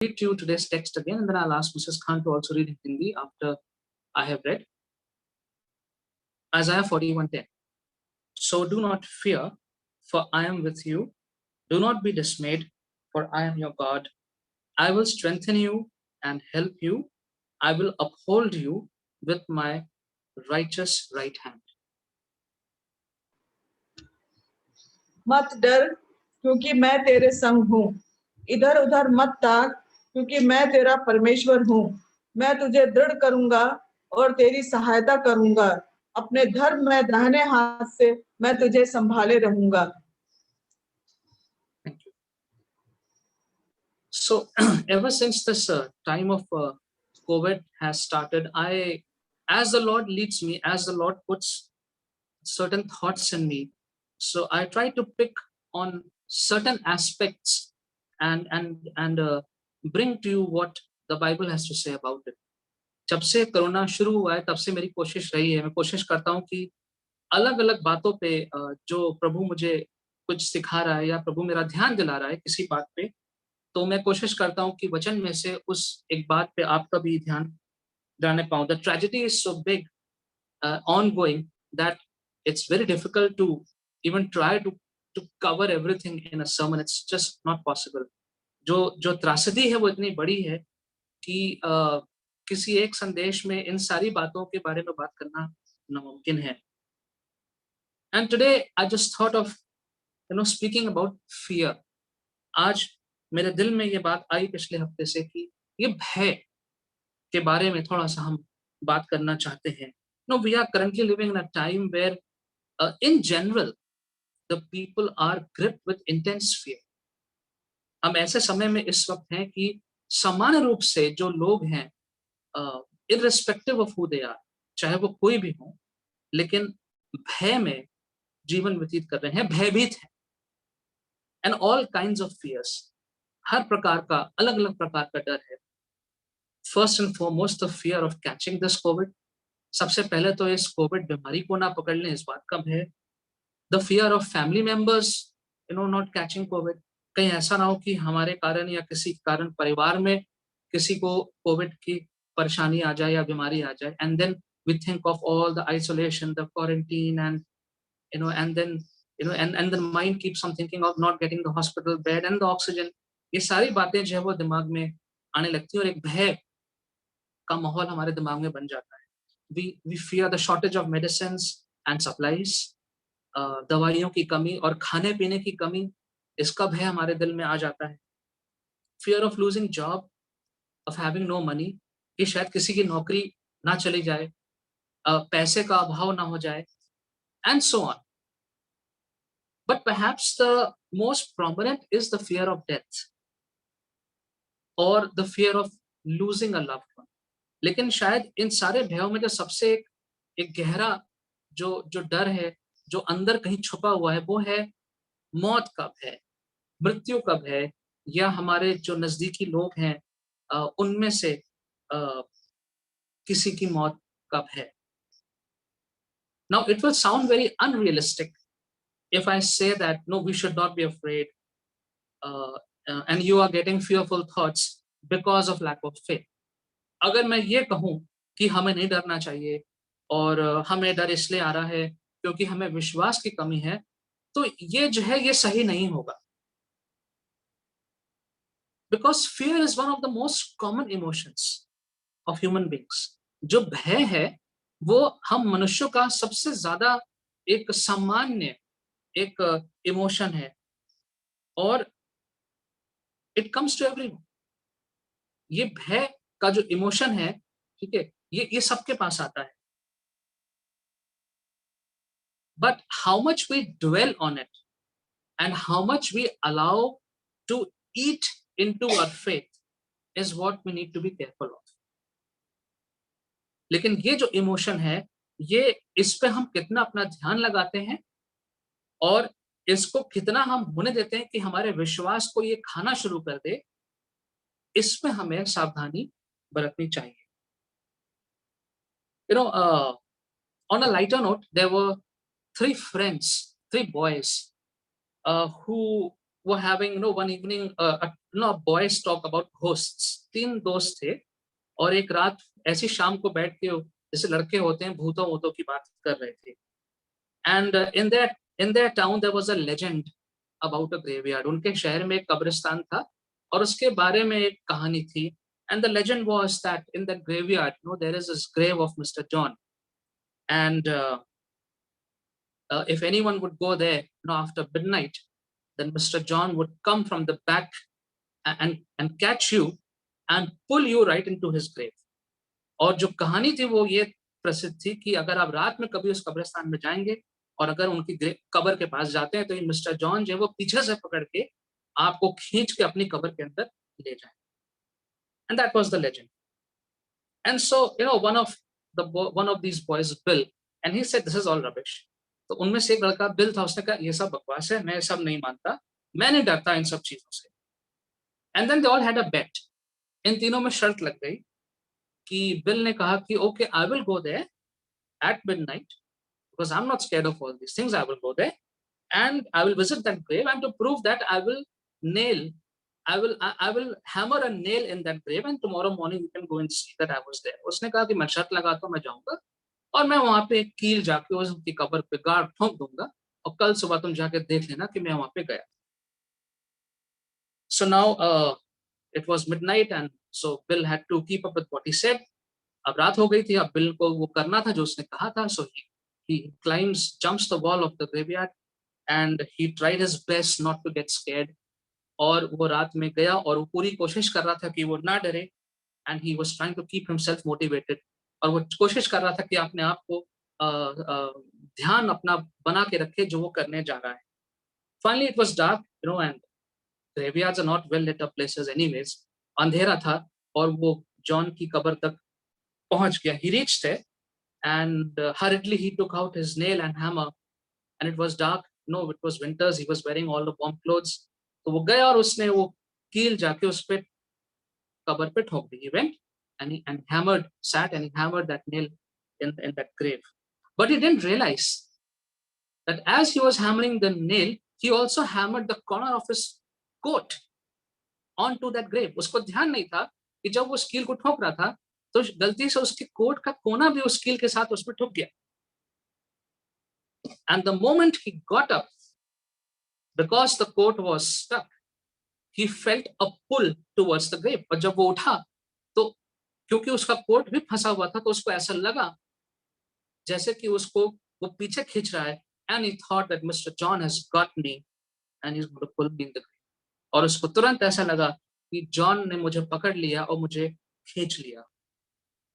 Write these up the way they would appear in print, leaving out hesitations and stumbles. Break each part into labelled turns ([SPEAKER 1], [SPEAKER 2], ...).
[SPEAKER 1] read to you today's text again, and then I'll ask Mrs. Khan to also read in Hindi after I have read. Isaiah 41:10. So do not fear, for I am with you. Do not be dismayed, for I am your God. I will strengthen you and help you. I will uphold you with my righteous right hand.
[SPEAKER 2] मत डर, क्योंकि मैं तेरे संग हूँ। इधर उधर मत ताक, क्योंकि मैं तेरा परमेश्वर हूँ। मैं तुझे दृढ़ करूंगा और तेरी सहायता करूंगा। अपने धर्म में दाहिने हाथ से मैं तुझे संभाले रहूंगा।
[SPEAKER 1] Thank you. So, ever since this time of COVID has started, as the Lord leads me, as the Lord puts certain thoughts in me, so I try to pick on certain aspects and bring to you what the Bible has to say about it. जब से corona शुरू हुआ है, तब से मेरी कोशिश रही है, मैं कोशिश करता हूँ कि अलग अलग बातों पे जो प्रभु मुझे कुछ सिखा रहा है या प्रभु मेरा ध्यान दिला रहा है किसी बात पे, तो मैं कोशिश करता हूँ कि वचन में से उस एक बात पे आपका भी ध्यान दिलाने पाऊँ. The tragedy is so big, ongoing, that it's very difficult to even try to cover everything in a sermon. It's just not possible. जो त्रासदी है वो इतनी बड़ी है कि किसी एक संदेश में इन सारी बातों के बारे में बात करना नामुमकिन है. And today I just thought of speaking about fear. आज मेरे दिल में ये बात आई पिछले हफ्ते से कि ये भय के बारे में थोड़ा सा हम बात करना चाहते हैं. We are currently living in a time where in general the people are gripped with intense fear. हम ऐसे समय में इस वक्त हैं कि समान रूप से जो लोग हैं irrespective of who they are, चाहे वो कोई भी हो, लेकिन भय में जीवन व्यतीत कर रहे हैं, भयभीत हैं. And all kinds of fears, हर प्रकार का अलग अलग प्रकार का डर है. First and foremost, the fear of catching this COVID. सबसे पहले तो इस कोविड बीमारी को ना पकड़ लें, इस बात का भय. The fear of family members not catching COVID. कहीं ऐसा ना हो कि हमारे कारण या किसी कारण परिवार में किसी को कोविड की परेशानी आ जाए या बीमारी आ जाए. And then we think of all the isolation, the quarantine, and then and the mind keeps on thinking of not getting the hospital bed and the oxygen. ये सारी बातें जो है वो दिमाग में आने लगती है और एक भय का माहौल हमारे दिमाग में बन जाता है. We fear the shortage of medicines and supplies. दवाइयों की कमी और खाने पीने की कमी, इसका भय हमारे दिल में आ जाता है. Fear of losing job, of having no money, कि शायद किसी की नौकरी ना चली जाए, पैसे का अभाव ना हो जाए, and so on. But perhaps the most prominent is the fear of death or the fear of losing a loved one. लेकिन शायद इन सारे भयों में जो सबसे एक गहरा जो डर है, जो अंदर कहीं छुपा हुआ है, वो है मौत का भय, मृत्यु का भय, या हमारे जो नजदीकी लोग हैं उनमें से किसी की मौत का भय. Now it will sound very unrealistic if I say that no, we should not be afraid, and you are getting fearful thoughts because of lack of faith. अगर मैं ये कहूँ कि हमें नहीं डरना चाहिए और हमें डर इसलिए आ रहा है क्योंकि हमें विश्वास की कमी है, तो ये जो है ये सही नहीं होगा. Because fear is one of the most common emotions of human beings. जो भय है वो हम मनुष्यों का सबसे ज्यादा एक सामान्य एक इमोशन है और it comes to everyone. ये भय का जो इमोशन है, ठीक है, ये सबके पास आता है. But how much we dwell on it and how much we allow to eat into our faith is what we need to be careful of. लेकिन ये जो इमोशन है, ये इस पे हम कितना अपना ध्यान लगाते हैं और इसको कितना हम होने देते हैं कि हमारे विश्वास को ये खाना शुरू कर दे, इसमें हमें सावधानी बरतनी चाहिए. On a lighter note, there were three boys who were having one evening no boys talk about ghosts. 3 दोस्त थे और एक रात ऐसी शाम को बैठ के जैसे लड़के होते हैं भूतों वूतों की बात कर रहे थे। And in their town there was a legend about a graveyard. उनके शहर में एक कब्रिस्तान था और उसके बारे में एक कहानी थी। And the legend was that in the graveyard no there is this grave of mister John and if anyone would go there after midnight, then Mr. John would come from the back and catch you and pull you right into his grave. और जो कहानी थी वो ये प्रसिद्ध थी कि अगर आप रात में कभी उस कब्रिस्तान में जाएंगे और अगर उनकी कब्र के पास जाते हैं तो ये मिस्टर जॉन जो है वो पीछे से पकड़ के आपको खींच के अपनी कब्र के अंदर ले जाए। And that was the legend. And so one of these boys, Bill, and he said this is all rubbish. तो उनमें से एक लड़का बिल था, उसने कहा ये सब बकवास है, मैं सब नहीं मानता, मैं नहीं डरता इन सब चीजों से। And then they all had a bet. इन तीनों में शर्त लग गई कि बिल ने कहा कि okay I will go there at midnight because I am not scared of all these things, I will go there and I will visit that grave, and to prove that I will hammer a nail in that grave, and tomorrow morning you can go and see that I was there. उसने कहा कि मैं शर्त लगाता हूँ मैं जाऊंगा और मैं वहां पे एक कील जाके उसकी कब्र पे गाड़ ठोक दूंगा और कल सुबह तुम जाके देख लेना कि मैं वहां पे गया। So now it was midnight and so Bill had to keep up with what he said. अब रात हो गई थी, अब बिल को वो करना था जो उसने कहा था। So he jumps the wall of the graveyard and he tried his best not to get scared. और वो रात में गया और वो पूरी कोशिश कर रहा था कि वो ना डरे। and he was trying to keep himself motivated. और वो कोशिश कर रहा था कि अपने आप को ध्यान अपना बना के रखे जो वो करने जा रहा है। Finally it was dark, and graveyards are not well lit up places anyways. अंधेरा था और वो जॉन की कब्र तक पहुंच गया। He reached there and hurriedly he took out his nail and hammer and it was dark. No, it was winters. He was wearing all the warm clothes. तो वो गया और उसने वो कील जाके उस पे कब्र पे ठोक दी। He went and sat and he hammered that nail in that grave. But he didn't realize that as he was hammering the nail, he also hammered the corner of his coat onto that grave. उसको ध्यान नहीं था कि जब वो उस कील को ठोक रहा था तो गलती से उसके कोट का कोना भी उस कील के साथ उसमें ठुक गया। And the moment he got up, because the coat was stuck, he felt a pull towards the grave. और जब वो उठा तो क्योंकि उसका कोट भी फंसा हुआ था तो उसको ऐसा लगा जैसे कि उसको वो पीछे खींच रहा है। And he thought that Mr. John has got me and he's going to pull me in the grave. और उसको तुरंत ऐसा लगा कि जॉन ने मुझे पकड़ लिया और मुझे खींच लिया।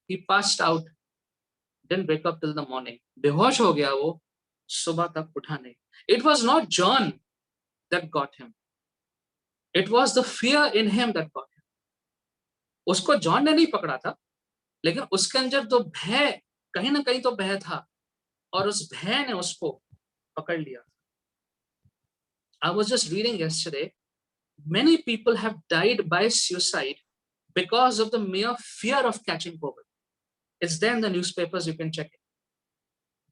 [SPEAKER 1] He passed out, didn't wake up till the morning. बेहोश हो गया वो, सुबह तक उठा नहीं। It was not John that got him. It was the fear in him that got him. उसको जॉन ने नहीं पकड़ा था, लेकिन उसके अंदर तो भय, कहीं ना कहीं तो भय था और उस भय ने उसको पकड़ लिया। I was just reading yesterday, many people have died by suicide because of the mere fear of catching COVID. It's there in the newspapers, you can check it.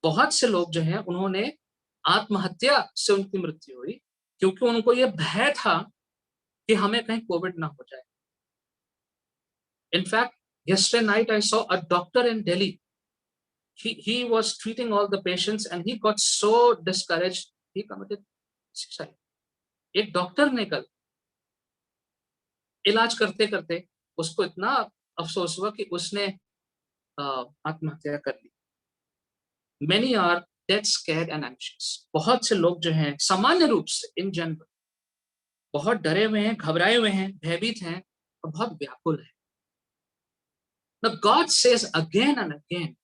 [SPEAKER 1] बहुत से लोग जो हैं उन्होंने आत्महत्या से उनकी मृत्यु हुई क्योंकि उनको ये भय था कि हमें कहीं कोविड ना हो जाए। In fact, yesterday night I saw a doctor in Delhi. He was treating all the patients and he got so discouraged, he committed suicide. एक डॉक्टर ने कल इलाज करते करते उसको इतना अफसोस हुआ कि उसने आत्महत्या कर ली। Many are dead scared and anxious. बहुत से लोग जो हैं सामान्य रूप से इन जनरल बहुत डरे हुए हैं, घबराए हुए हैं, भयभीत हैं और बहुत व्याकुल हैं। Now God says again and again,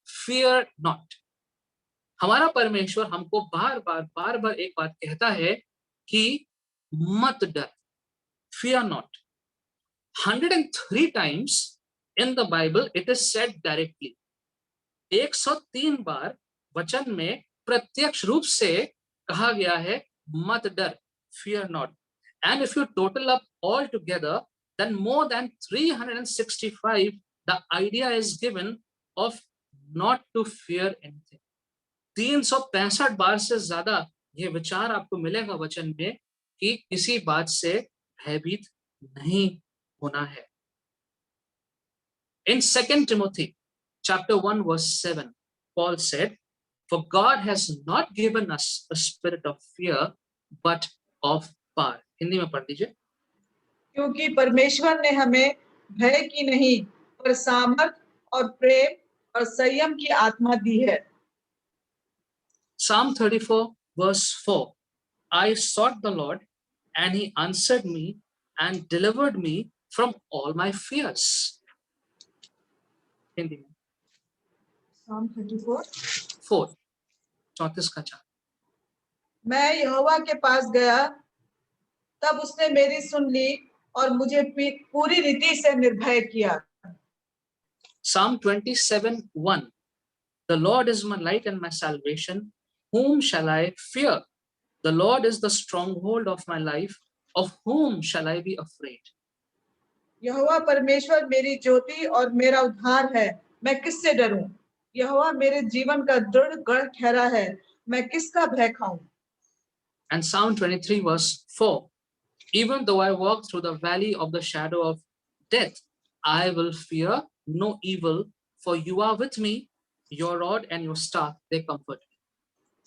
[SPEAKER 1] fear not. हमारा परमेश्वर हमको बार बार एक बात कहता है कि मत डर, fear not. 103 times in the Bible it is said directly. 103 बार वचन में प्रत्यक्ष रूप से कहा गया है मत डर, fear not. And if you total up all together, then more than 365 the idea is given of not to fear anything. 365 बार से ज्यादा ये विचार आपको मिलेगा वचन में कि किसी बात से भयभीत नहीं होना है। In 2 Timothy chapter 1 verse 7, Paul said, "For God has not given us a spirit of fear, but of power." Hindi में पढ़ दीजिए।
[SPEAKER 2] क्योंकि परमेश्वर ने हमें भय की नहीं पर सामर्थ और प्रेम और संयम की आत्मा दी है।
[SPEAKER 1] Psalm 34 verse 4, I sought the Lord and he answered me and delivered me from all my fears. Hindi में
[SPEAKER 2] Psalm 34
[SPEAKER 1] 4, 34 का 4।
[SPEAKER 2] मैं यहोवा के पास गया, तब उसने मेरी सुन ली और मुझे पूरी रीति से निर्भय किया।
[SPEAKER 1] Psalm 27:1, the Lord is my light and my salvation, whom shall I fear? The Lord is the stronghold of my life, of whom shall I be afraid?
[SPEAKER 2] यहोवा परमेश्वर मेरी ज्योति और मेरा उद्धार है, मैं किससे डरूं? यहोवा मेरे जीवन का दृढ़ गढ़ ठहरा है, मैं किसका भय खाऊं?
[SPEAKER 1] And Psalm 23 verse 4, even though I walk through the valley of the shadow of death, I will fear no evil, for you are with me, your rod and your staff, they comfort me.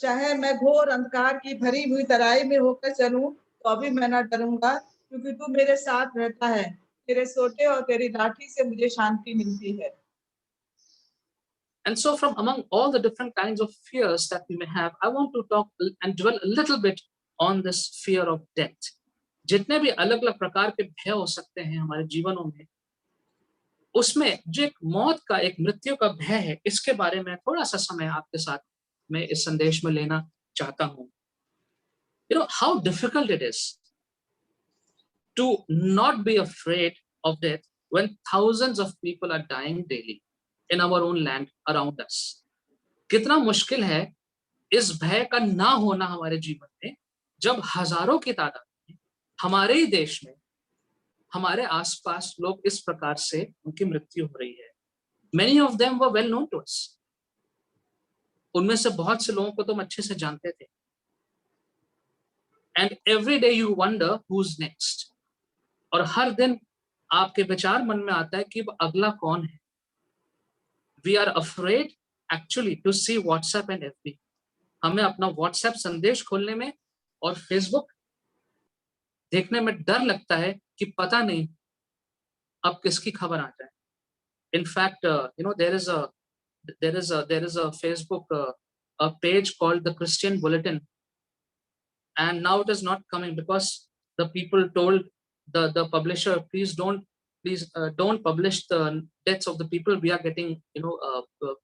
[SPEAKER 2] चाहे मैं घोर अंधकार की भरी हुई तराई में होकर चलूं, तो अभी मैं न डरूंगा, क्योंकि तू मेरे साथ रहता है। तेरे सोटे और तेरी लाठी से मुझे शांति मिलती है।
[SPEAKER 1] And so from among all the different kinds of fears that we may have, I want to talk and dwell a little bit on this fear of death. जितने भी अलग अलग प्रकार के भय हो सकते हैं हमारे जीवनों में, उसमें जो एक मौत का, एक मृत्यु का भय है, इसके बारे में थोड़ा सा समय आपके साथ मैं इस संदेश में लेना चाहता हूं। You know how difficult it is to not be afraid of death when thousands of people are dying daily in our own land around us. कितना मुश्किल है इस भय का ना होना हमारे जीवन में, जब हजारों की तादाद में हमारे ही देश में, हमारे आसपास लोग इस प्रकार से उनकी मृत्यु हो रही है। Many of them were well known to us. उनमें से बहुत से लोगों को तो हम अच्छे से जानते थे। And every day you wonder who's next. और हर दिन आपके विचार मन में आता है कि अगला कौन है। We are afraid actually to see WhatsApp and FB. हमें अपना WhatsApp संदेश खोलने में और Facebook देखने में डर लगता है कि पता नहीं अब किसकी खबर आ जाए। In fact, there is a Facebook a page called the Christian Bulletin, and now it is not coming because the people told the publisher, please don't publish the deaths of the people. We are getting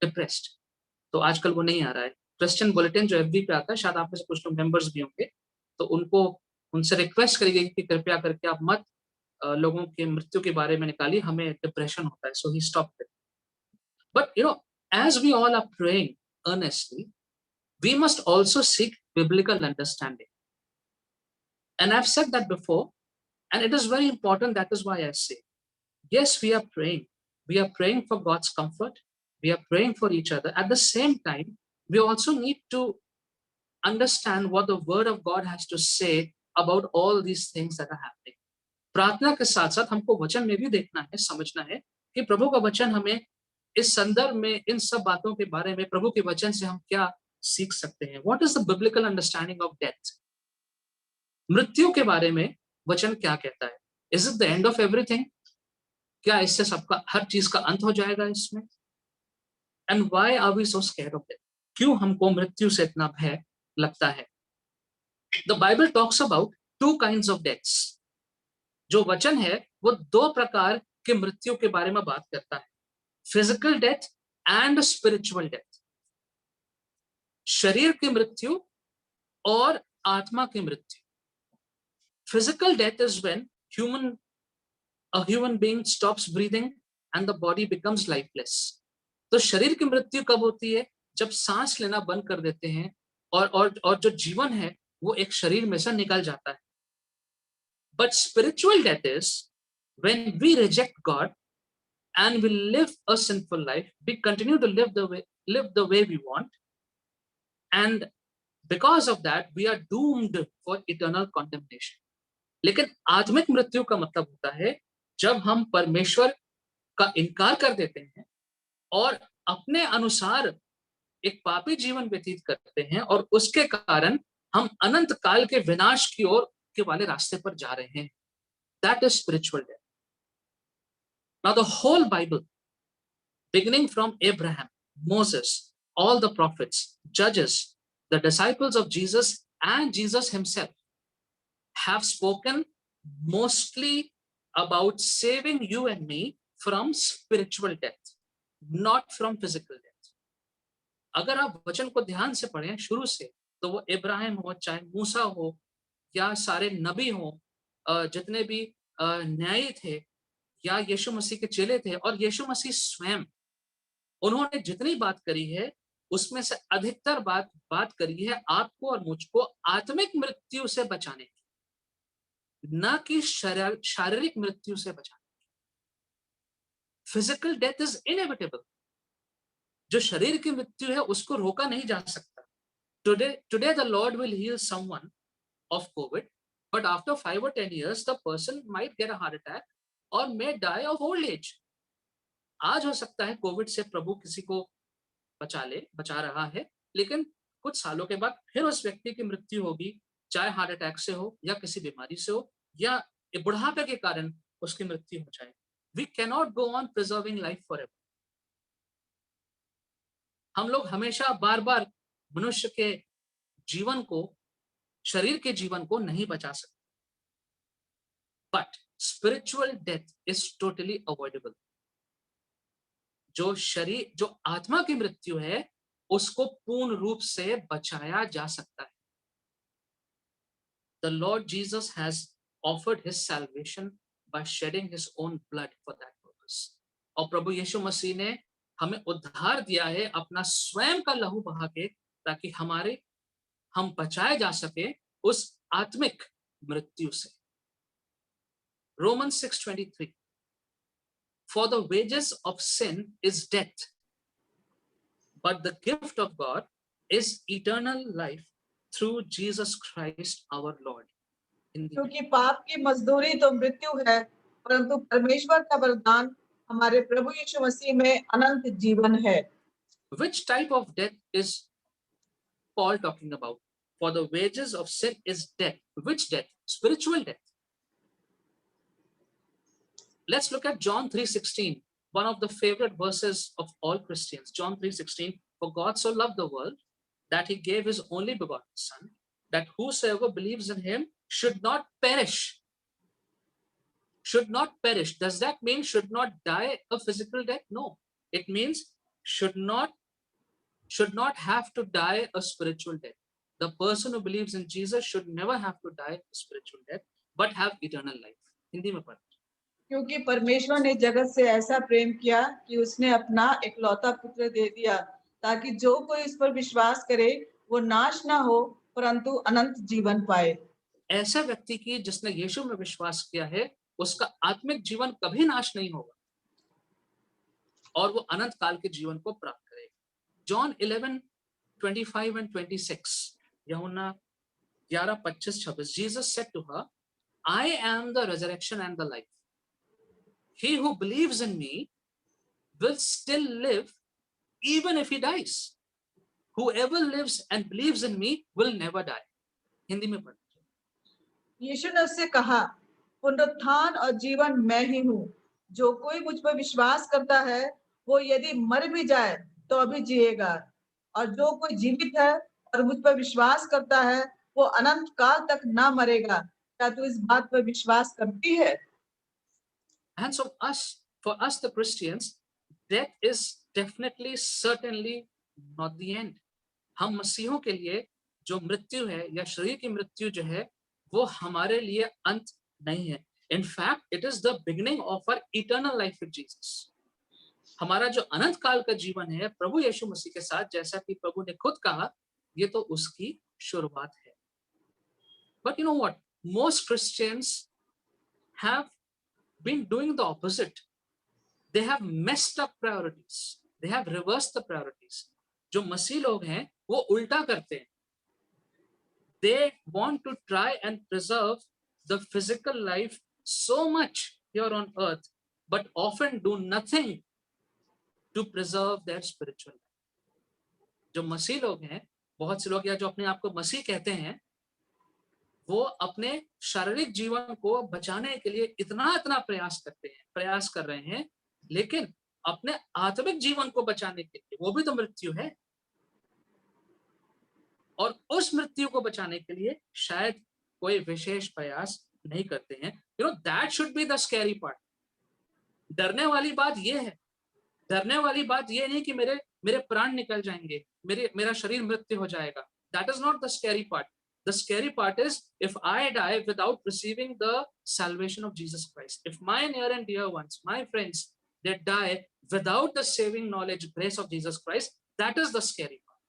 [SPEAKER 1] depressed. तो आजकल वो नहीं आ रहा है। Christian bulletin जो FB पे आता है, शायद आप में से कुछ लोग मेंबर्स भी होंगे, तो उनसे रिक्वेस्ट करी गई कि कृपया करके आप मत लोगों की मृत्यु के बारे में निकालिए, हमें डिप्रेशन होता है। So he stopped it. But as we all are praying earnestly, we must also seek biblical understanding. And I've said that before, and it is very important. That is why I say, yes, we are praying. We are praying for God's comfort. We are praying for each other. At the same time, we also need to understand what the Word of God has to say about all these things that are happening. प्रार्थना के साथ साथ हमको वचन में भी देखना है, समझना है कि प्रभु का वचन हमें इस संदर्भ में, इन सब बातों के बारे में, प्रभु के वचन से हम क्या सीख सकते हैं। What is the biblical understanding of death? मृत्यु के बारे में वचन क्या कहता है? Is it the end of everything? क्या इससे सबका, हर चीज का अंत हो जाएगा इसमें? And why are we so scared of death? क्यों हमको मृत्यु से इतना भय लगता है? The Bible talks about two kinds of deaths. जो वचन है वो दो प्रकार के मृत्यु के बारे में बात करता है, physical death and spiritual death. शरीर की मृत्यु और आत्मा की मृत्यु। Physical death is when a human being stops breathing and the body becomes lifeless. तो शरीर की मृत्यु कब होती है? जब सांस लेना बंद कर देते हैं और जो जीवन है वो एक शरीर में से निकल जाता है। But spiritual death is when we reject God and we live a sinful life. We continue to live the way we want, and because of that, we are doomed for eternal condemnation. लेकिन आत्मिक मृत्यु का मतलब होता है जब हम परमेश्वर का इनकार कर देते हैं और अपने अनुसार एक पापी जीवन व्यतीत करते हैं और उसके कारण हम अनंत काल के विनाश की ओर के वाले रास्ते पर जा रहे हैं. That is spiritual death. Now the whole Bible, beginning from Abraham, Moses, all the prophets, judges, the disciples of Jesus, and Jesus himself have spoken mostly about saving you and me from spiritual death, not from physical death. अगर आप वचन को ध्यान से पढ़ें शुरू से, तो वो इब्राहिम हो, चाहे मूसा हो, या सारे नबी हो, जितने भी न्यायी थे, या यीशु मसीह के चेले थे, और यीशु मसीह स्वयं, उन्होंने जितनी बात करी है उसमें से अधिकतर बात करी है आपको और मुझको आत्मिक मृत्यु से बचाने की, न कि शारीरिक मृत्यु से बचाने की. Physical death is inevitable. जो शरीर की मृत्यु है उसको रोका नहीं जा सकता. Today the Lord will heal someone of COVID, but after 5 or 10 years the person might get a heart attack or may die of old age. आज हो सकता है कोविड से प्रभु किसी को बचा रहा है, लेकिन कुछ सालों के बाद फिर उस व्यक्ति की मृत्यु होगी, चाहे हार्ट अटैक से हो या किसी बीमारी से हो या बुढ़ापे के कारण उसकी मृत्यु हो जाए. We cannot go on preserving life forever. हम लोग हमेशा बार बार मनुष्य के जीवन को, शरीर के जीवन को नहीं बचा सकते. But spiritual death is totally avoidable. जो आत्मा की मृत्यु है उसको पूर्ण रूप से बचाया जा सकता है. The Lord Jesus has offered his salvation by shedding his own blood for that purpose. और प्रभु यीशु मसीह ने हमें उद्धार दिया है अपना स्वयं का लहू बहा के, ताकि हम बचाए जा सके उस आत्मिक मृत्यु से. Romans 6:23. For the wages of sin is death, but the gift of God is eternal life through Jesus Christ our Lord.
[SPEAKER 2] क्योंकि पाप की मजदूरी तो मृत्यु है, परंतु परमेश्वर का वरदान हमारे प्रभु यीशु मसीह में अनंत जीवन है.
[SPEAKER 1] Which type of death is Paul talking about? For the wages of sin is death. Which death? Spiritual death. Let's look at John 3:16, one of the favorite verses of all Christians. John 3:16, for God so loved the world that he gave his only begotten Son, that whosoever believes in him should not perish. Should not perish. Does that mean should not die a physical death? No. It means should not have to die a spiritual death. The person who believes in Jesus should never have to die a spiritual death, but have eternal life. Hindi में पढ़.
[SPEAKER 2] क्योंकि परमेश्वर ने जगत से ऐसा प्रेम किया कि उसने अपना एकलौता पुत्र दे दिया, ताकि जो कोई इस पर विश्वास करे वो नाश ना हो परंतु अनंत जीवन पाए.
[SPEAKER 1] ऐसा व्यक्ति की जिसने यीशु में विश्वास किया है उसका आत्मिक जीवन कभी नाश नहीं होगा और वो अनंत काल के जीवन को प्राप्त करेगा. John 11:25 and 26. यूहन्ना 11:25-26. Jesus said to her, I am the resurrection and the life. He who believes in me will still live even if he dies. Whoever lives and believes in me will never die. Hindi में पढ़.
[SPEAKER 2] यीशु ने उससे कहा, पुनरुत्थान और जीवन मैं ही हूँ. जो कोई मुझ पर विश्वास करता है वो यदि मर भी जाए तो अभी जिएगा, और जो कोई जीवित है और मुझ पर विश्वास करता है वो अनंत काल तक ना मरेगा. क्या तू इस बात पर विश्वास करती है?
[SPEAKER 1] And so for us the Christians, death is definitely, certainly not the end. हम मसीहों के लिए जो मृत्यु है या शरीर की मृत्यु जो है वो हमारे लिए अंत नहीं है. In fact, it is the beginning of our eternal life with Jesus. हमारा जो अनंत काल का जीवन है प्रभु यीशु मसीह के साथ, जैसा कि प्रभु ने खुद कहा, ये तो उसकी शुरुआत है. But you know what? Most Christians have been doing the opposite. They have messed up priorities. They have reversed the priorities. जो मसीह लोग हैं वो उल्टा करते हैं. They want to try and preserve the physical life so much here on earth, but often do nothing to preserve their spiritual life. जो मसीह लोग हैं, बहुत से लोग या जो अपने आप को मसीह कहते हैं, वो अपने शारीरिक जीवन को बचाने के लिए इतना प्रयास कर रहे हैं, लेकिन अपने आत्मिक जीवन को बचाने के लिए वो भी तो मृत्यु है, और उस मृत्यु को बचाने के लिए शायद कोई विशेष प्रयास नहीं करते हैं. That should be the scary part. डरने वाली बात ये है, डरने वाली बात ये नहीं कि मेरे प्राण निकल जाएंगे, मेरा शरीर मृत्यु हो जाएगा. That is not the scary part. The scary part is if I die without receiving the salvation of Jesus Christ. If my near and dear ones, my friends, they die without the saving knowledge, grace of Jesus Christ, that is the scary part.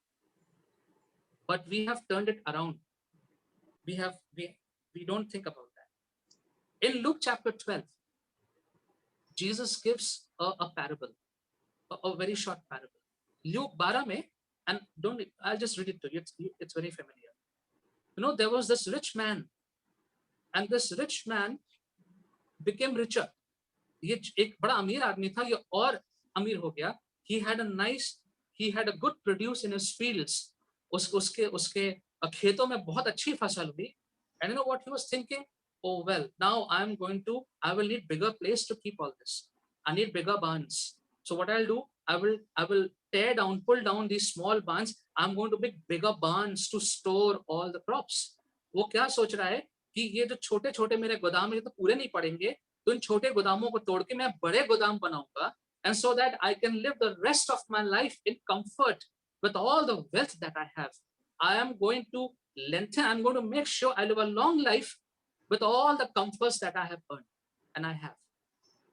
[SPEAKER 1] But we have turned it around. We don't think about that. In Luke chapter 12, Jesus gives a parable, a very short parable. Luke 12 में, and I'll just read it to you. It's very familiar. There was this rich man, and this rich man became richer. ये एक बड़ा अमीर आदमी था, ये और अमीर हो गया. He had a good produce in his fields. उसके खेतों में बहुत अच्छी फसल हुई. And you know what he was thinking? Oh well, now I will need bigger place to keep all this. I need bigger barns. So what I'll do, I will pull down these small barns. I'm going to make bigger barns to store all the crops. वो क्या सोच रहा है कि ये जो छोटे छोटे मेरे गोदाम है तो पूरे नहीं पड़ेंगे, तो इन छोटे गोदामों को तोड़ के मैं बड़े गोदाम बनाऊंगा, and so that I can live the rest of my life in comfort with all the wealth that I have. I'm going to make sure I live a long life with all the comforts that I have earned and I have.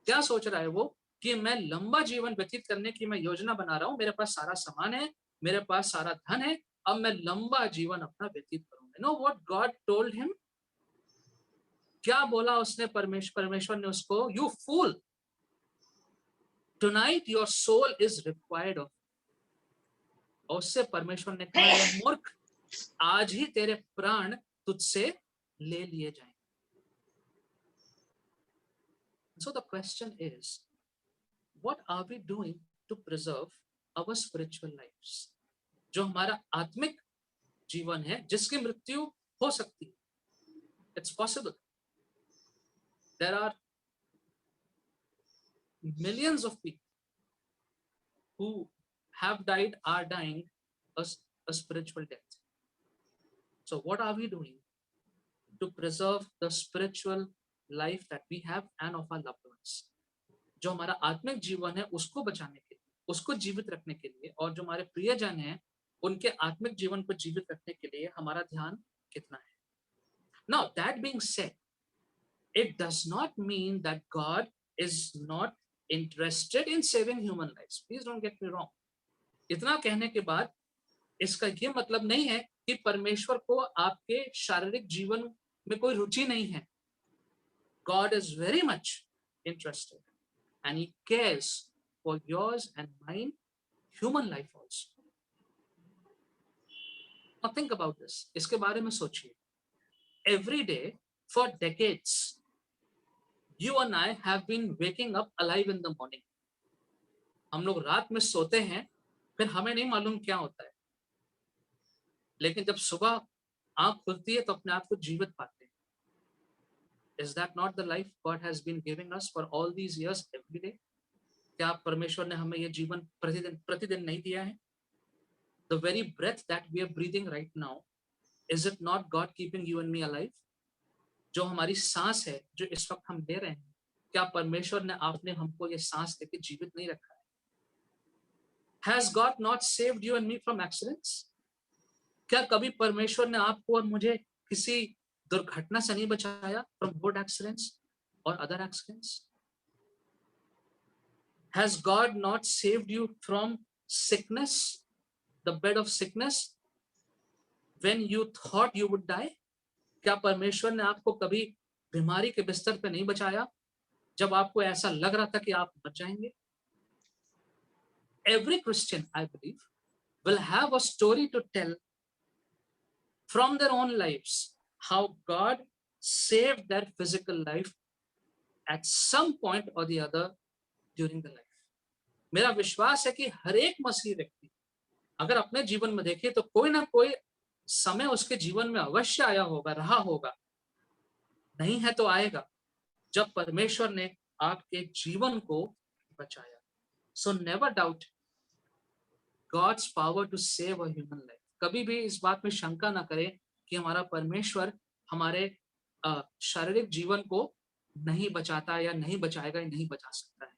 [SPEAKER 1] क्या सोच रहा है वो कि मैं लंबा जीवन व्यतीत करने की मैं योजना बना रहा हूं, मेरे पास सारा सामान है, मेरे पास सारा धन है, अब मैं लंबा जीवन अपना व्यतीत करूंगा. You know what God told him? क्या बोला उसने? परमेश्वर ने उसको, you fool, tonight your soul is required of. और उससे परमेश्वर ने कहा, मूर्ख, आज ही तेरे प्राण तुझसे ले लिए जाएंगे. So the question is, what are we doing to preserve our spiritual lives? जो हमारा आत्मिक जीवन है, जिसकी मृत्यु हो सकती है. It's possible. There are millions of people who have died, are dying a spiritual death. So what are we doing to preserve the spiritual life that we have and of our loved ones? जो हमारा आत्मिक जीवन है उसको बचाने के लिए, उसको जीवित रखने के लिए, और जो हमारे प्रियजन हैं उनके आत्मिक जीवन को जीवित रखने के लिए हमारा ध्यान कितना है. Now that being said, it does not mean that God is not interested in saving human lives. Please don't get me wrong. इतना कहने के बाद इसका ये मतलब नहीं है कि परमेश्वर को आपके शारीरिक जीवन में कोई रुचि नहीं है. God is very much interested and he cares for yours and mine human life also. Now think about this. इसके बारे में सोचिए. Every day for decades, you and I have been waking up alive in the morning. हम लोग रात में सोते हैं, फिर हमें नहीं मालूम क्या होता है, लेकिन जब सुबह आंख खुलती है तो अपने आप को जीवित पाते हैं. Is that not the life God has been giving us for all these years every day? क्या परमेश्वर ने हमें ये जीवन प्रतिदिन नहीं दिया है? The very breath that we are breathing right now, is it not God keeping you and me alive? जो हमारी सांस है जो इस वक्त हम ले रहे हैं, क्या परमेश्वर ने आपने हमको ये सांस देके जीवित नहीं रखा है? Has God not saved you and me from accidents? क्या कभी परमेश्वर ने आपको और मुझे किसी दुर्घटना से नहीं बचाया? From road accidents or other accidents? Has God not saved you from sickness, the bed of sickness, when you thought you would die? क्या परमेश्वर ने आपको कभी बीमारी के बिस्तर पे नहीं बचाया जब आपको ऐसा लग रहा था कि आप मर जाएंगे? Every Christian, I believe, will have a story to tell from their own lives how God saved their physical life at some point or the other during the life. मेरा विश्वास है कि हर एक मसीह व्यक्ति अगर अपने जीवन में देखे तो कोई ना कोई समय उसके जीवन में अवश्य आया होगा, रहा होगा, नहीं है तो आएगा, जब परमेश्वर ने आपके जीवन को बचाया. So never doubt God's power to save a human life. कभी भी इस बात में शंका ना करें कि हमारा परमेश्वर हमारे शारीरिक जीवन को नहीं बचाता या नहीं बचाएगा या नहीं बचा सकता है.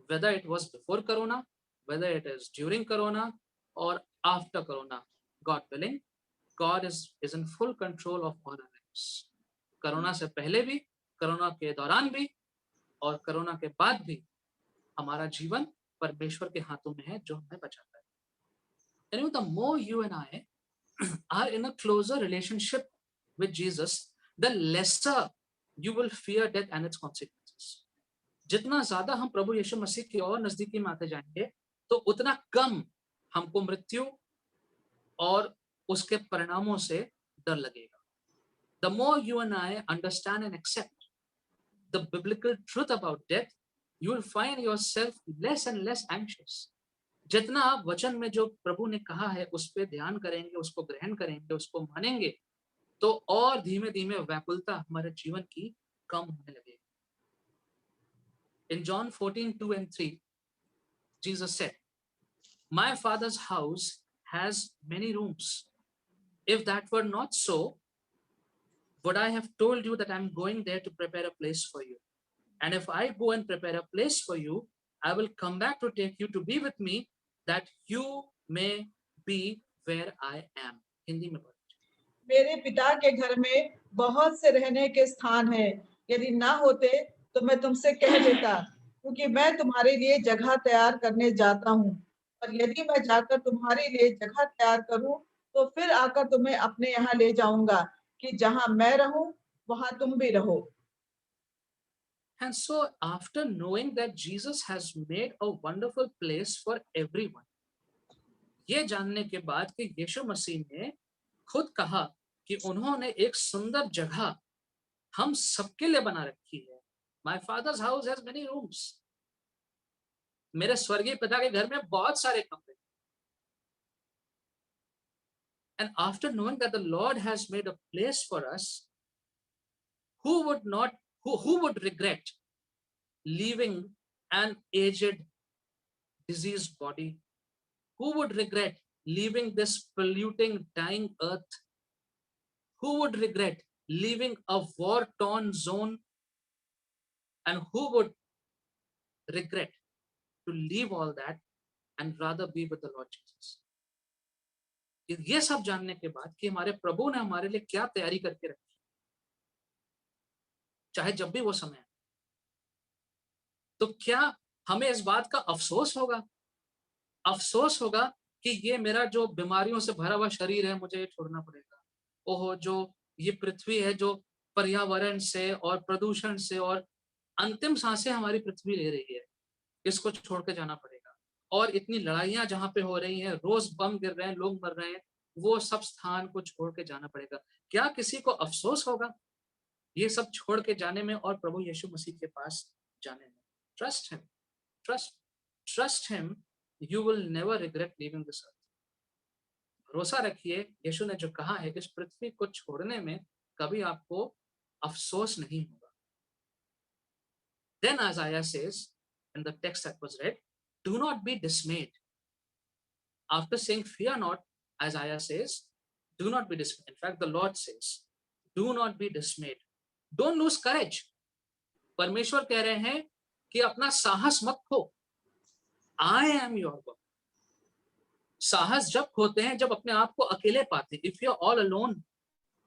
[SPEAKER 1] Whether it was before Corona, whether it is during Corona or after Corona, God willing, God is in full control of all our lives. Corona से पहले भी, कोरोना के दौरान भी और कोरोना के बाद भी हमारा जीवन परमेश्वर के हाथों में है जो हमें बचाता है. And you know, the more you and I are in a closer relationship with Jesus, the lesser you will fear death and its consequences. जितना ज्यादा हम प्रभु यीशु मसीह की और नजदीकी में आते जाएंगे तो उतना कम हमको मृत्यु और उसके परिणामों से डर लगेगा. The more you and I understand and accept the biblical truth about death, you will find yourself less and less anxious. जितना आप वचन में जो प्रभु ने कहा है उस पे ध्यान करेंगे, उसको ग्रहण करेंगे, उसको मानेंगे, तो और धीमे धीमे व्याकुलता हमारे जीवन की कम होने लगेगी. In John 14:2 and 3, Jesus said, "My Father's house has many rooms. If that were not so, would I have told you that I'm going there to prepare a place for you? And if I go and prepare a place for you, I will come back to take you to be with me, that you may be where I am." Hindi में बोलो.
[SPEAKER 2] मेरे पिता के घर में बहुत से रहने के स्थान हैं. यदि ना होते तो मैं तुमसे कह देता, क्योंकि मैं तुम्हारे लिए जगह तैयार करने जाता हूँ. और यदि मैं जाकर तुम्हारे लिए जगह तैयार करूँ तो फिर आकर तुम्हें अपने यहाँ ले जाऊंगा, कि जहाँ मैं रहूं वहां तुम भी रहो.
[SPEAKER 1] And so after knowing that Jesus has made a wonderful place for everyone, ये जानने के बाद कि यीशु मसीह ने खुद कहा कि उन्होंने एक सुंदर जगह हम सबके लिए बना रखी है. My father's house has many rooms. मेरे स्वर्गीय पिता के घर में बहुत सारे कमरे. And after knowing that the Lord has made a place for us, who would regret leaving an aged, diseased body? Who would regret leaving this polluting, dying earth? Who would regret leaving a war-torn zone? And who would regret to leave all that and rather be with the Lord Jesus? ये सब जानने के बाद कि हमारे प्रभु ने हमारे लिए क्या तैयारी करके रखी, चाहे जब भी वो समय है, तो क्या हमें इस बात का अफसोस होगा? अफसोस होगा कि ये मेरा जो बीमारियों से भरा हुआ शरीर है मुझे छोड़ना पड़ेगा. ओहो, जो ये पृथ्वी है जो पर्यावरण से और प्रदूषण से और अंतिम सांसें हमारी पृथ्वी ले रही है, इसको छोड़ के जाना पड़ेगा. और इतनी लड़ाइयां जहां पे हो रही हैं, रोज बम गिर रहे हैं, लोग मर रहे हैं, वो सब स्थान को छोड़ के जाना पड़ेगा. क्या किसी को अफसोस होगा ये सब छोड़ के जाने में और प्रभु यीशु मसीह के पास जाने में? Trust him, trust him, you will never regret living this earth. भरोसा रखिए, यीशु ने जो कहा है इस पृथ्वी को छोड़ने में कभी आपको अफसोस नहीं होगा. Then Isaiah says in the text that was read, do not be dismayed. After saying fear not, Isaiah says, do not be dismayed. In fact, the Lord says, do not be dismayed. Don't lose courage. परमेश्वर कह रहे हैं कि अपना साहस मत खो. I am your God. साहस जब खोते हैं जब अपने आप को अकेले पाते. If you're all alone,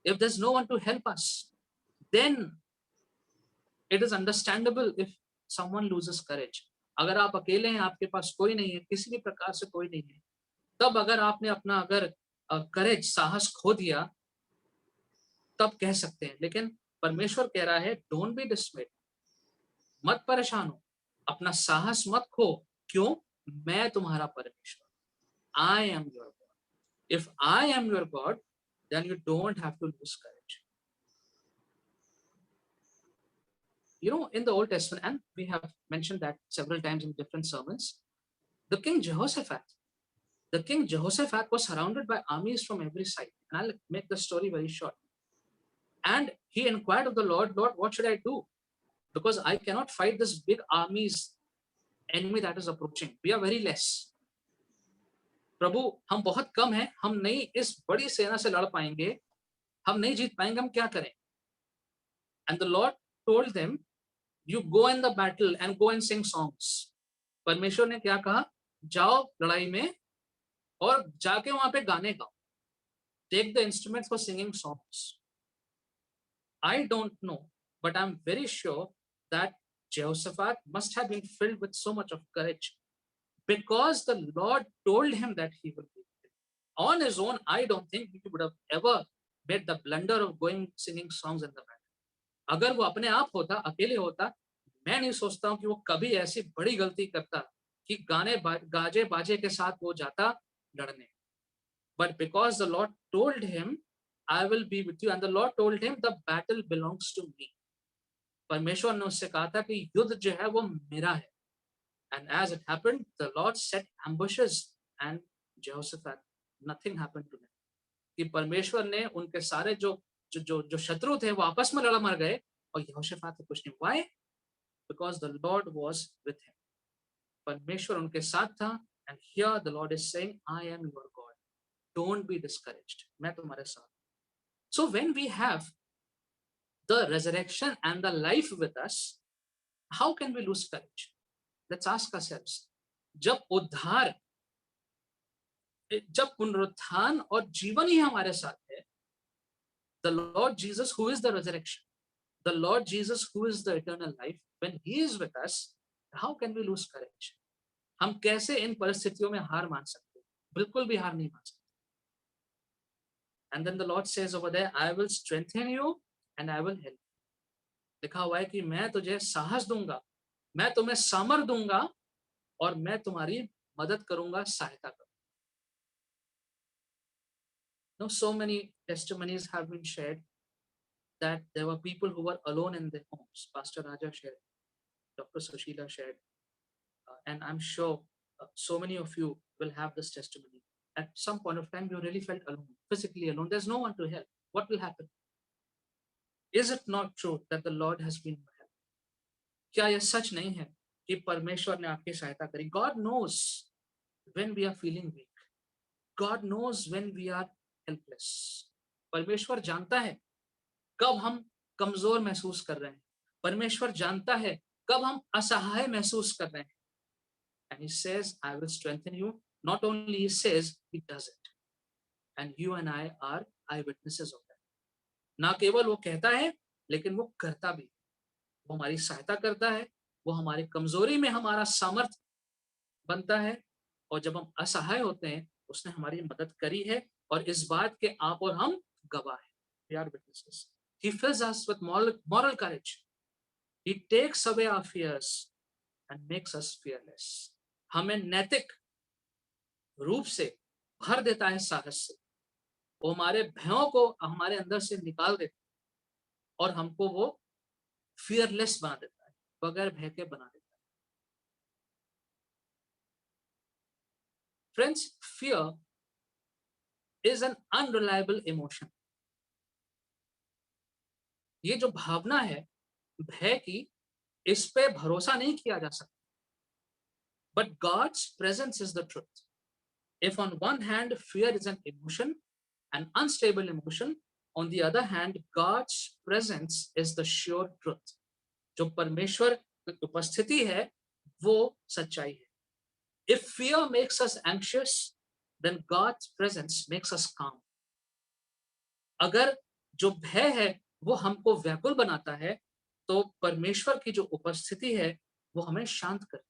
[SPEAKER 1] if there's no one to help us, then it is understandable if someone loses courage. अगर आप अकेले हैं, आपके पास कोई नहीं है, किसी भी प्रकार से कोई नहीं है, तब अगर आपने अपना अगर करेज, साहस खो दिया, तब कह सकते हैं. लेकिन परमेश्वर कह रहा है, डोंट बी डिसमेड, मत परेशान हो, अपना साहस मत खो. क्यों? मैं तुम्हारा परमेश्वर. I am your God. If I am your God, then you don't have to lose courage. You know, in the Old Testament, and we have mentioned that several times in different sermons, the King Jehoshaphat, was surrounded by armies from every side. And I'll make the story very short. And he inquired of the Lord, Lord, what should I do? Because I cannot fight this big armies enemy that is approaching. We are very less. प्रभु, हम बहुत कम हैं, हम नहीं इस बड़ी सेना से लड़ पाएंगे, हम नहीं जीत पाएंगे, हम क्या करें? And the Lord told them, you go in the battle and go and sing songs. परमेश्वर ने क्या कहा? जाओ लड़ाई में और जाके वहां पे गाने गाओ. Take the instruments for singing songs. I don't know, but I'm very sure that Jehoshaphat must have been filled with so much of courage because the Lord told him that he will be. On his own, I don't think he would have ever made the blunder of going singing songs in the battle. अगर वो अपने आप होता, अकेले होता, मैं नहीं सोचता हूं कि वो कभी ऐसी बड़ी गलती करता कि गाजे बाजे के साथ वो जाता लड़ने. But because the Lord told him, I will be with you, and the Lord told him, the battle belongs to me. परमेश्वर ने उससे कहा था कि युद्ध जो है वो मेरा है. And as it happened, the Lord set ambushes and Jehoshaphat, nothing happened to him. कि परमेश्वर ने उनके सारे जो शत्रु थे वो आपस में लड़ मर गए और यहोशाफात को कुछ नहीं. Why? Because the Lord was with him. परमेश्वर उनके साथ था. And here the Lord is saying, I am your God. Don't be discouraged. मैं तुम्हारे साथ. So when we have the resurrection and the life with us, how can we lose courage? Let's ask ourselves. जब पुनरुत्थान और जीवन ही हमारे साथ है, the Lord Jesus, who is the resurrection, the Lord Jesus, who is the eternal life, when he is with us, how can we lose courage? हम कैसे इन परिस्थितियों में हार मान सकते हैं? बिल्कुल भी हार नहीं मान सकते. And then the Lord says over there, I will strengthen you and I will help you. लिखा हुआ है कि मैं तुझे साहस दूंगा, मैं तुम्हें सामर्थ दूंगा और मैं तुम्हारी मदद करूंगा, सहायता करूंगा. Now, so many testimonies have been shared that there were people who were alone in their homes. Pastor Raja shared, Dr. Sushila shared, and I'm sure so many of you will have this testimony. At some point of time, you really felt alone, physically alone. There's no one to help. What will happen? Is it not true that the Lord has been your help? क्या यह सच नहीं है कि परमेश्वर ने आपकी सहायता करी? God knows when we are feeling weak. God knows when we are helpless. परमेश्वर जानता है कब हम कमजोर महसूस कर रहे हैं. परमेश्वर जानता है कब हम असहाय महसूस कर रहे हैं. And he says, I will strengthen you. Not only he says, he does it. And you and I are eyewitnesses of that. ना केवल वो कहता है, लेकिन वो करता भी. वो हमारी सहायता करता है, वो हमारी कमजोरी में हमारा सामर्थ बनता है, और जब हम असहाय होते हैं, उसने हमारी मदद करी है, और इस बात के आप और हम गवाह हैं. We are witnesses. He fills us with moral courage. He takes away our fears and makes us fearless. हमें नैतिक रूप से भर देता है साहस से. वो हमारे भयों को हमारे अंदर से निकाल देता है और हमको वो fearless बना देता है, बगैर भय के बना देता है. Friends, fear is an unreliable emotion. ये जो भावना है भय की, इस पे भरोसा नहीं किया जा सकता. But God's presence is the truth. If on one hand fear is an emotion, an unstable emotion, on the other hand God's presence is the sure truth. जो परमेश्वर की उपस्थिति है वो सच्चाई है. If fear makes us anxious, then God's presence makes us calm. अगर जो भय है वो हमको व्याकुल बनाता है, तो परमेश्वर की जो उपस्थिति है वो हमें शांत करती है.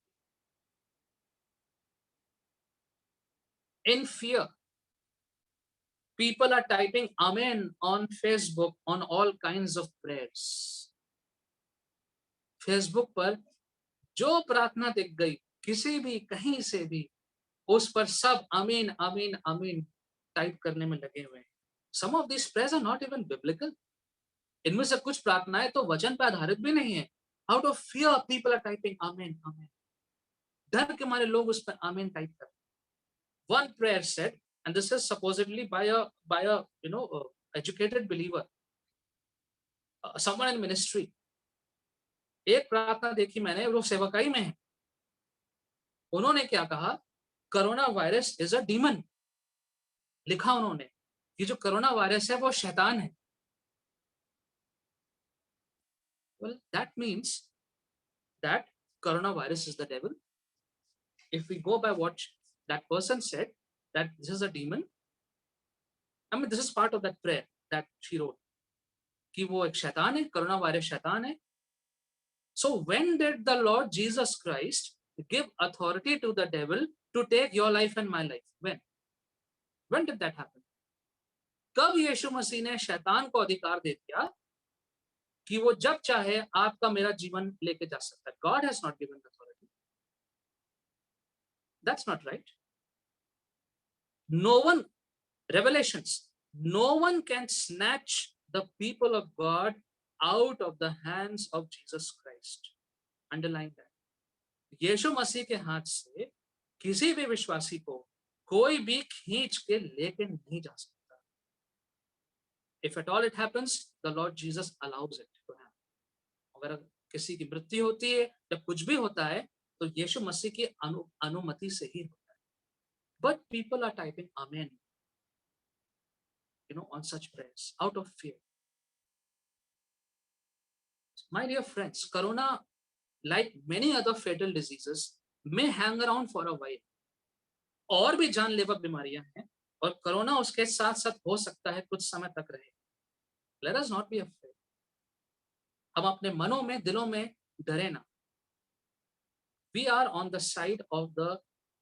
[SPEAKER 1] In fear, people are typing Amen on Facebook on all kinds of prayers. Facebook पर जो प्रार्थना दिख गई किसी भी कहीं से भी, उस पर सब आमीन आमीन आमीन टाइप करने में लगे हुए हैं. Some of these prayers are not even biblical. इनमें से कुछ प्रार्थनाएं तो वचन पर आधारित भी नहीं है. Out of fear, people are typing amen, amen. डर के मारे लोग उस पर amen टाइप कर. One prayer said, and this is supposedly by a educated believer, someone in ministry. एक प्रार्थना देखी मैंने, वो सेवकाई में है. उन्होंने क्या कहा? Corona virus is a demon. लिखा उन्होंने, ये जो कोरोना वायरस है वो शैतान है. Well, that means that coronavirus is the devil. If we go by what that person said, that this is a demon, I mean, this is part of that prayer that she wrote. कि वो एक शैतान है, corona virus शैतान है. So when did the Lord Jesus Christ give authority to the devil to take your life and my life? When did that happen? कब यीशु मसीह ने शैतान को अधिकार दे दिया कि वो जब चाहे आपका मेरा जीवन लेके जा सकता है? God has not given authority. That's not right. No one, Revelations, no one can snatch the people of God out of the hands of Jesus Christ. Underline that. यीशु मसीह के हाथ से किसी भी विश्वासी को कोई भी खींच के लेके नहीं जा सकता. If at all it happens, the Lord Jesus allows it to happen. अगर किसी की मृत्यु होती है या कुछ भी होता है तो यीशु मसीह की अनुमति से ही होता है. But people are typing amen, on such prayers out of fear. My dear friends, corona, like many other fatal diseases, may hang around for a while. और भी जानलेवा बीमारियां हैं और कोरोना उसके साथ साथ हो सकता है कुछ समय तक रहे. Let us not be afraid. हम अपने मनों में, दिलों में डरे ना. We are on the side of the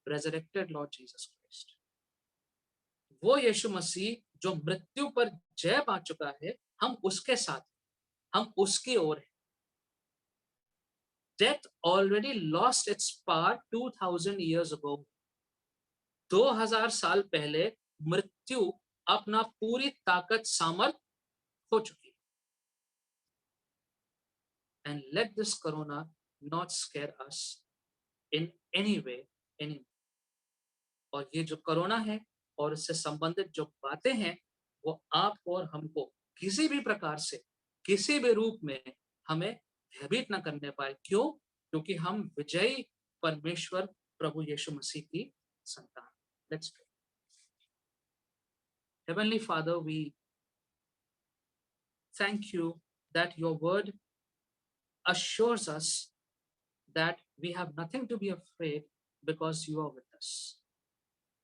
[SPEAKER 1] resurrected Lord Jesus Christ. वो यीशु मसीह जो मृत्यु पर जय पा चुका है, हम उसके साथ, हम उसकी ओर हैं. Death already lost its power 2000 years ago. 2000 साल पहले मृत्यु अपना पूरी ताकत सामर्थ हो चुकी है. And let this corona not scare us in any way anymore. और ये जो कोरोना है और इससे संबंधित जो बातें हैं वो आपको और हमको किसी भी प्रकार से, किसी भी रूप में हमें भयभीत न करने पाए. क्यों? क्योंकि हम विजयी परमेश्वर प्रभु यीशु मसीह की संतान. Let's pray. Heavenly Father, we thank you that your word assures us that we have nothing to be afraid because you are with us.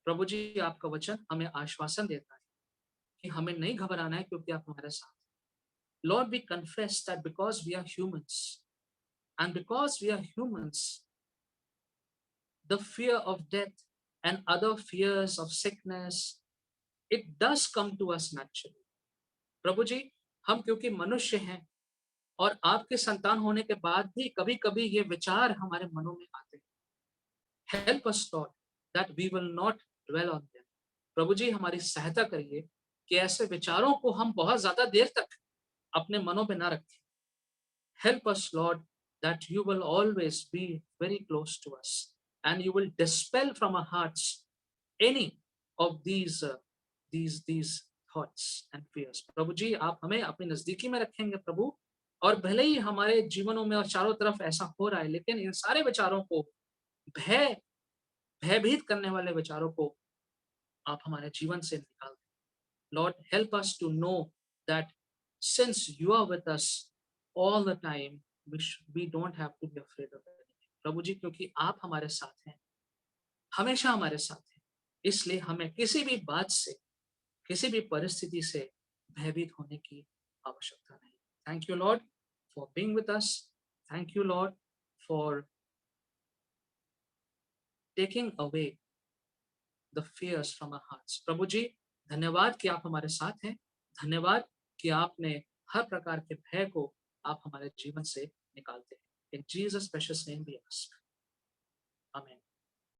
[SPEAKER 1] प्रभु जी, आपका वचन हमें आश्वासन देता है कि हमें नहीं घबराना है क्योंकि आप हमारे साथ हैं. Lord, we confess that because we are humans, and because we are humans, the fear of death and other fears of sickness, it does come to us naturally. प्रभु जी, हम क्योंकि मनुष्य हैं और आपके संतान होने के बाद भी कभी-कभी ये विचार हमारे मनों में आते हैं. Help us, Lord, that we will not dwell on them. प्रभु जी, हमारी सहायता करिए कि ऐसे विचारों को हम बहुत ज्यादा देर तक अपने मनों में ना रखें. Help us, Lord, that you will always be very close to us and you will dispel from our hearts any of these thoughts and fears. प्रभु जी, आप हमें अपनी नजदीकी में रखेंगे प्रभु, और भले ही हमारे जीवनों में और चारों तरफ ऐसा हो रहा है, लेकिन इन सारे विचारों को, भयभीत करने वाले विचारों को आप हमारे जीवन से निकाल दें. Lord, help us to know that since you are with us all the time, we don't have to be afraid of anything. प्रभु जी, क्योंकि आप हमारे साथ हैं, हमेशा हमारे साथ हैं, इसलिए हमें किसी भी बात से, किसी भी परिस्थिति से भयभीत होने की आवश्यकता नहीं. Thank you, Lord, for being with us. Thank you, Lord, for taking away the fears from our hearts. प्रभु जी, धन्यवाद कि आप हमारे साथ हैं. धन्यवाद कि आपने हर प्रकार के भय को आप हमारे जीवन से निकालते हैं. In Jesus' precious name we ask.